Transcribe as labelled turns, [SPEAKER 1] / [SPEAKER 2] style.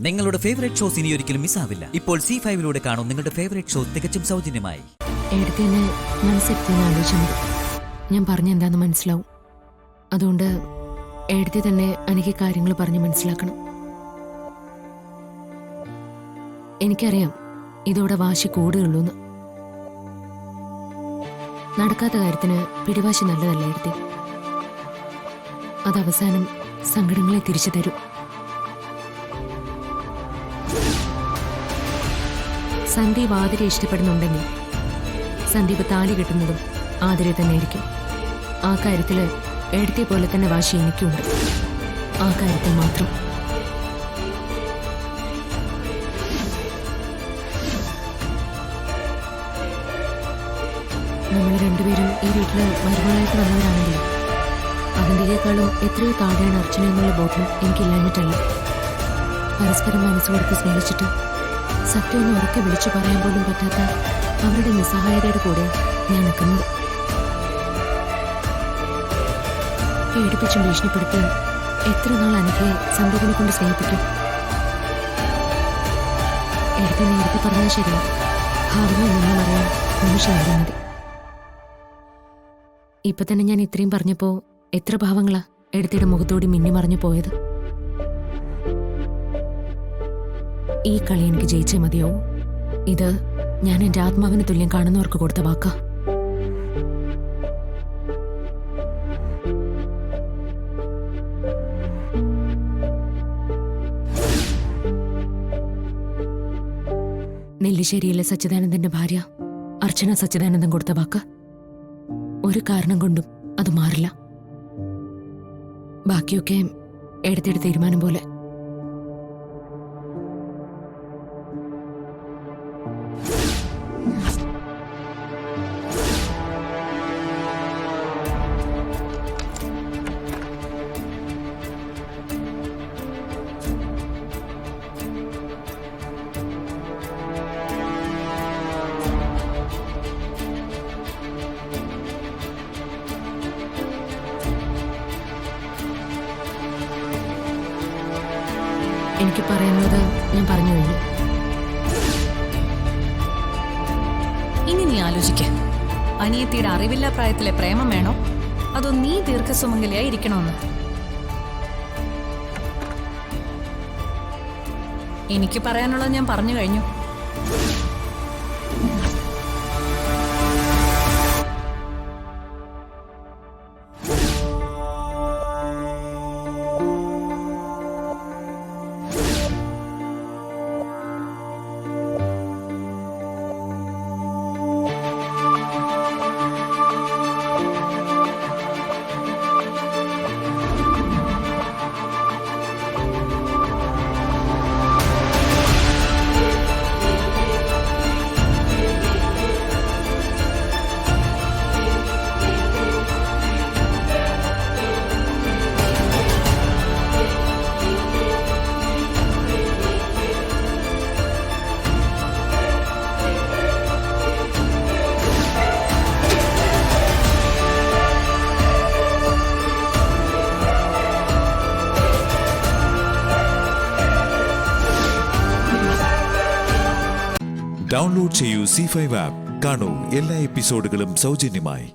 [SPEAKER 1] നിങ്ങളുടെ favourite shows ഇനി ഒരിക്കലും മിസ്സാവില്ല. ഇപ്പോൾ C5 കാണും നിങ്ങളുടെ ഫേവറേറ്റ് ഷോ തികച്ചും സൗജന്യമായി.
[SPEAKER 2] എടുത്തതിന് മനസ്സെത്തിയെന്ന് ആലോചിച്ചത് ഞാൻ പറഞ്ഞെന്താന്ന് മനസ്സിലാവും. അതുകൊണ്ട് എടുത്തി തന്നെ എനിക്ക് കാര്യങ്ങൾ പറഞ്ഞ് മനസ്സിലാക്കണം. എനിക്കറിയാം ഇതോടെ വാശി കൂടുകയുള്ളൂന്ന്. നടക്കാത്ത കാര്യത്തിന് പിടിവാശി നല്ലതല്ല എടുത്തി. അത് അവസാനം സങ്കടങ്ങളെ തിരിച്ചു തരും. സന്ദീപ് ആതിരെ ഇഷ്ടപ്പെടുന്നുണ്ടെങ്കിൽ സന്ദീപ് താലി കെട്ടുന്നതും ആതിരെ തന്നെയായിരിക്കും. ആ കാര്യത്തിൽ എടുത്തിയെ പോലെ തന്നെ വാശി എനിക്കുണ്ട്. ആ കാര്യത്തിൽ മാത്രം. നമ്മൾ രണ്ടുപേരും ഈ വീട്ടിൽ മരുമകളായിട്ട് വന്നവരാണെങ്കിലും അതിൻ്റെക്കാളും എത്രയോ താഴെയാണ് അർച്ചന എന്നുള്ള ബോധം എനിക്കില്ലാഞ്ഞിട്ടല്ല. പരസ്പരം മനസ്സ് കൊടുത്ത് സ്നേഹിച്ചിട്ട് സത്യമൊന്നും ഉറക്കെ വിളിച്ചു പറയാൻ പോലും പറ്റാത്ത അവരുടെ നിസ്സഹായതയുടെ കൂടെ ഞാൻ നിൽക്കുന്നത്. പേടിപ്പിച്ചും ഭീഷണിപ്പെടുത്തിയും എത്ര നാൾ അനഘയെ സന്ദീപിനെ കൊണ്ട് സ്നേഹിപ്പിക്കും? എടുത്ത് നേരത്തെ പറഞ്ഞാൽ ശരിയാ. ഭാവന നിന്ന് പറയാൻ നിമിഷം അറിയാൻ മതി. ഇപ്പൊ തന്നെ ഞാൻ ഇത്രയും പറഞ്ഞപ്പോ എത്ര ഭാവങ്ങളാ എടുത്തിയുടെ മുഖത്തോടി മിന്നി മറിഞ്ഞു പോയത്. ഈ കളി എനിക്ക് ജയിച്ചേ മതിയാവൂ. ഇത് ഞാൻ എന്റെ ആത്മാവിന് തുല്യം കാണുന്നവർക്ക് കൊടുത്ത വാക്കാ. നെല്ലിശ്ശേരിയിലെ സച്ചിദാനന്ദന്റെ ഭാര്യ അർച്ചന സച്ചിദാനന്ദൻ കൊടുത്ത വാക്ക്. ഒരു കാരണം കൊണ്ടും അത് മാറില്ല. ബാക്കിയൊക്കെ എടുത്തെടുത്ത തീരുമാനം പോലെ. എനിക്ക് പറയുന്നത് ഞാൻ പറഞ്ഞു കഴിഞ്ഞു.
[SPEAKER 3] ഇനി നീ ആലോചിക്ക. അനിയത്തിയുടെ അറിവില്ല പ്രായത്തിലെ പ്രേമം വേണോ അതോ നീ ദീർഘസുമംഗലിയായി ഇരിക്കണമെന്ന്? എനിക്ക് പറയാനുള്ളത് ഞാൻ പറഞ്ഞു കഴിഞ്ഞു.
[SPEAKER 4] ഡൗൺലോഡ് ചെയ്യൂ C5 ആപ്പ്. കാണൂ എല്ലാ എപ്പിസോഡുകളും സൗജന്യമായി.